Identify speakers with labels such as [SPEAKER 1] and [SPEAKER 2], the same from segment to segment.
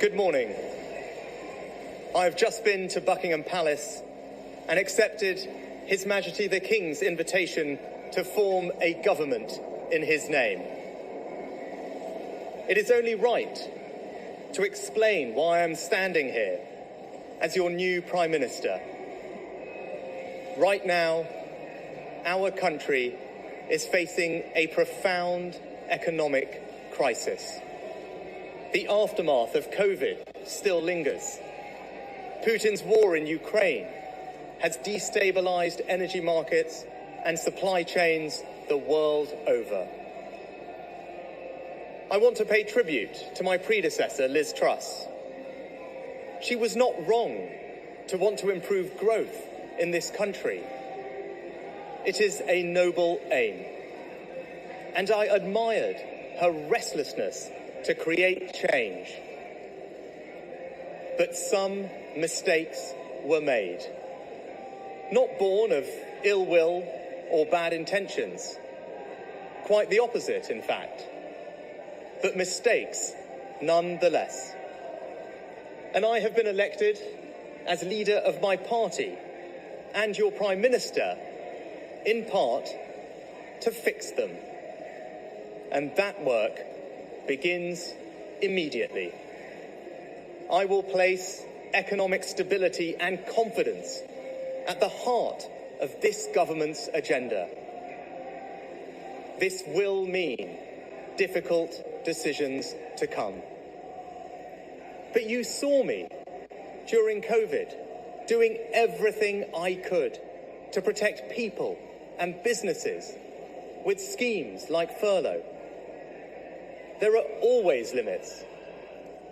[SPEAKER 1] Good morning. I've just been to Buckingham Palace and accepted His Majesty the King's invitation to form a government in his name. It is only right to explain why I'm standing here as your new Prime Minister. Right now, our country is facing a profound economic crisis. The aftermath of COVID still lingers. Putin's war in Ukraine has destabilized energy markets and supply chains the world over. I want to pay tribute to my predecessor, Liz Truss. She was not wrong to want to improve growth in this country. It is a noble aim. And I admired her restlessness to create change. But some mistakes were made. Not born of ill will or bad intentions. Quite the opposite, in fact. But mistakes nonetheless. And I have been elected as leader of my party and your Prime Minister, in part, to fix them. And that work begins immediately. I will place economic stability and confidence at the heart of this government's agenda. This will mean difficult decisions to come. But you saw me during COVID doing everything I could to protect people and businesses with schemes like furlough. There are always limits,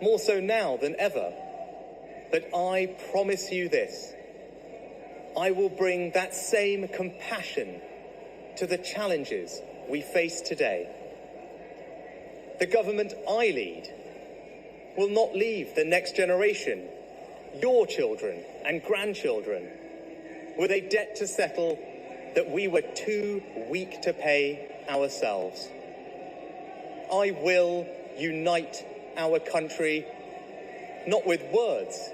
[SPEAKER 1] more so now than ever. But I promise you this, I will bring that same compassion to the challenges we face today. The government I lead will not leave the next generation, your children and grandchildren, with a debt to settle that we were too weak to pay ourselves. I will unite our country, not with words,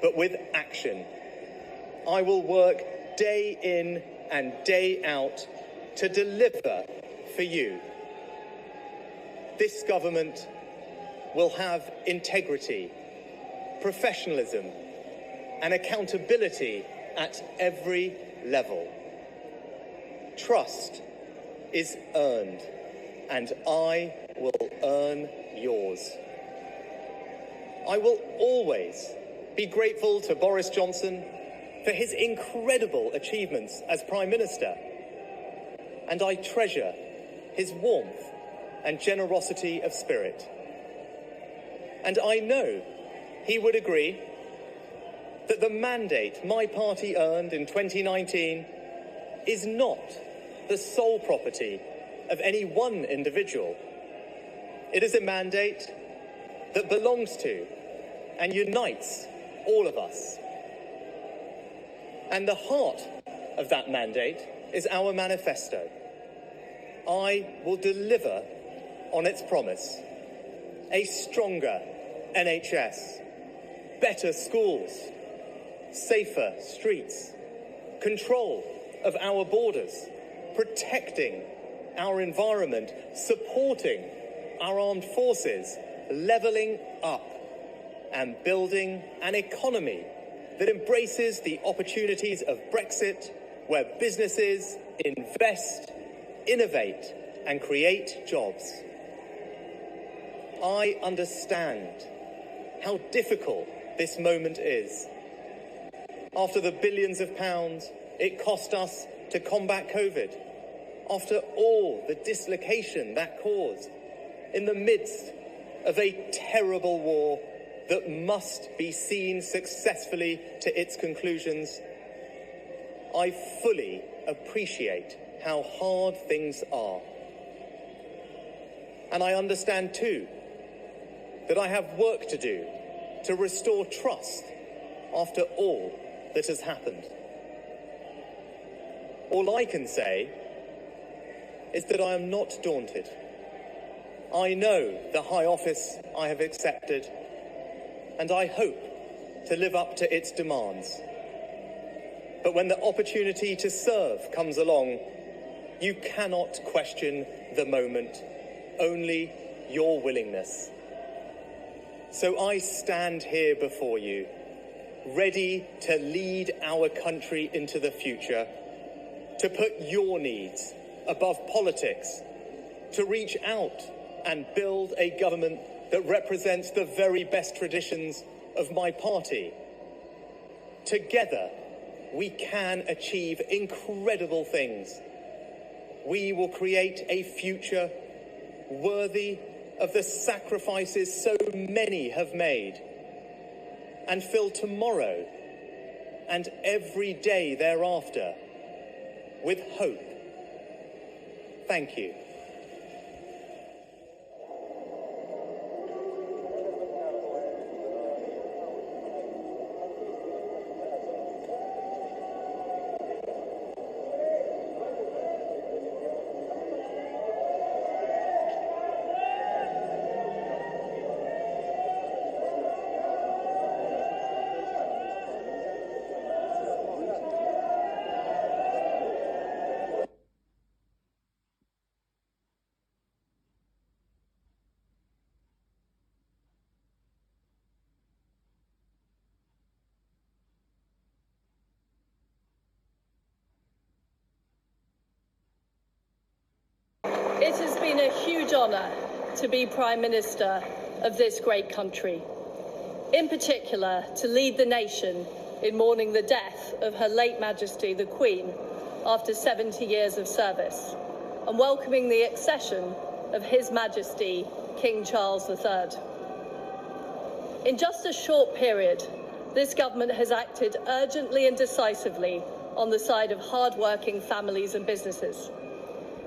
[SPEAKER 1] but with action. I will work day in and day out to deliver for you. This government will have integrity, professionalism, and accountability at every level. Trust is earned, and I will earn yours. I will always be grateful to Boris Johnson for his incredible achievements as Prime Minister, and I treasure his warmth and generosity of spirit. And I know he would agree that the mandate my party earned in 2019 is not the sole property of any one individual. It is a mandate that belongs to and unites all of us. And the heart of that mandate is our manifesto. I will deliver on its promise. A stronger NHS, better schools, safer streets, control of our borders, protecting our environment, supporting our armed forces, levelling up, and building an economy that embraces the opportunities of Brexit, where businesses invest, innovate, and create jobs. I understand how difficult this moment is. After the billions of pounds it cost us to combat COVID, after all the dislocation that caused, in the midst of a terrible war that must be seen successfully to its conclusions, I fully appreciate how hard things are. And I understand too that I have work to do to restore trust after all that has happened. All I can say is that I am not daunted. I know the high office I have accepted and I hope to live up to its demands. But when the opportunity to serve comes along, you cannot question the moment, only your willingness. So I stand here before you, ready to lead our country into the future, to put your needs above politics, to reach out and build a government that represents the very best traditions of my party. Together, we can achieve incredible things. We will create a future worthy of the sacrifices so many have made, and fill tomorrow and every day thereafter with hope. Thank you.
[SPEAKER 2] It has been a huge honour to be Prime Minister of this great country, in particular to lead the nation in mourning the death of Her late Majesty the Queen after 70 years of service, and welcoming the accession of His Majesty King Charles III. In just a short period, this government has acted urgently and decisively on the side of hard-working families and businesses.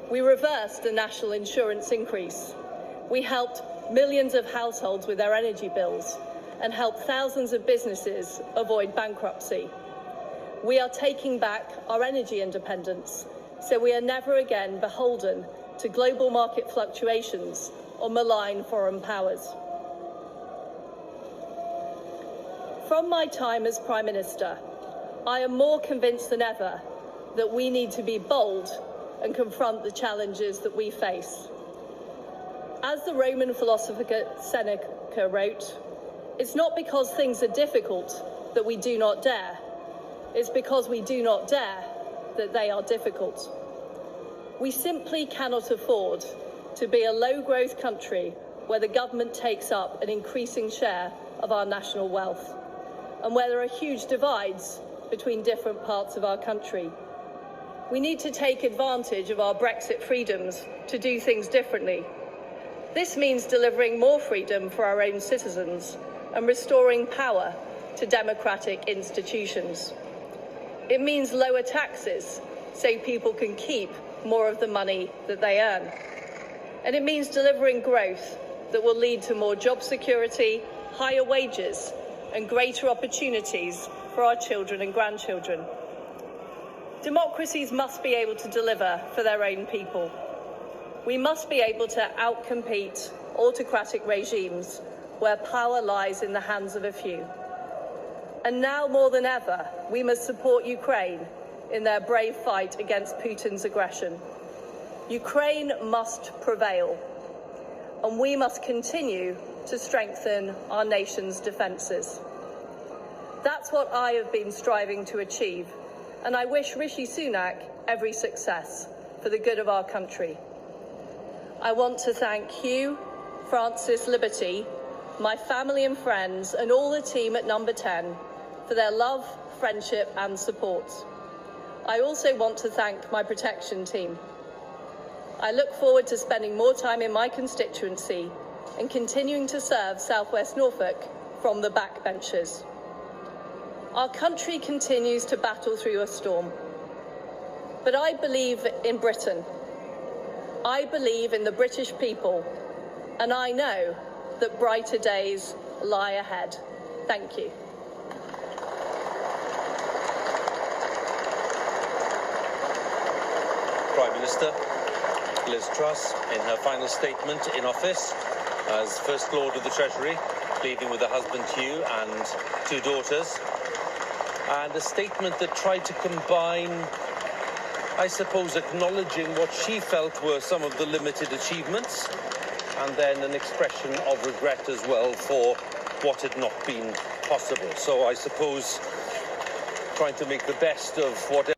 [SPEAKER 2] We reversed the national insurance increase. We helped millions of households with their energy bills and helped thousands of businesses avoid bankruptcy. We are taking back our energy independence, so we are never again beholden to global market fluctuations or malign foreign powers. From my time as Prime Minister, I am more convinced than ever that we need to be bold and confront the challenges that we face. As the Roman philosopher Seneca wrote, it's not because things are difficult that we do not dare. It's because we do not dare that they are difficult. We simply cannot afford to be a low-growth country where the government takes up an increasing share of our national wealth and where there are huge divides between different parts of our country. We need to take advantage of our Brexit freedoms to do things differently. This means delivering more freedom for our own citizens and restoring power to democratic institutions. It means lower taxes so people can keep more of the money that they earn. And it means delivering growth that will lead to more job security, higher wages, and greater opportunities for our children and grandchildren. Democracies must be able to deliver for their own people. We must be able to outcompete autocratic regimes where power lies in the hands of a few. And now more than ever, we must support Ukraine in their brave fight against Putin's aggression. Ukraine must prevail, and we must continue to strengthen our nation's defences. That's what I have been striving to achieve, and I wish Rishi Sunak every success for the good of our country. I want to thank you, Francis Liberty, my family and friends, and all the team at Number 10 for their love, friendship and support. I also want to thank my protection team. I look forward to spending more time in my constituency and continuing to serve South West Norfolk from the backbenches. Our country continues to battle through a storm. But I believe in Britain. I believe in the British people, and I know that brighter days lie ahead. Thank you.
[SPEAKER 3] Prime Minister Liz Truss, in her final statement in office as First Lord of the Treasury. leaving with a husband, Hugh, and 2 daughters. And a statement that tried to combine, I suppose, acknowledging what she felt were some of the limited achievements, and then an expression of regret as well for what had not been possible. So I suppose trying to make the best of whatever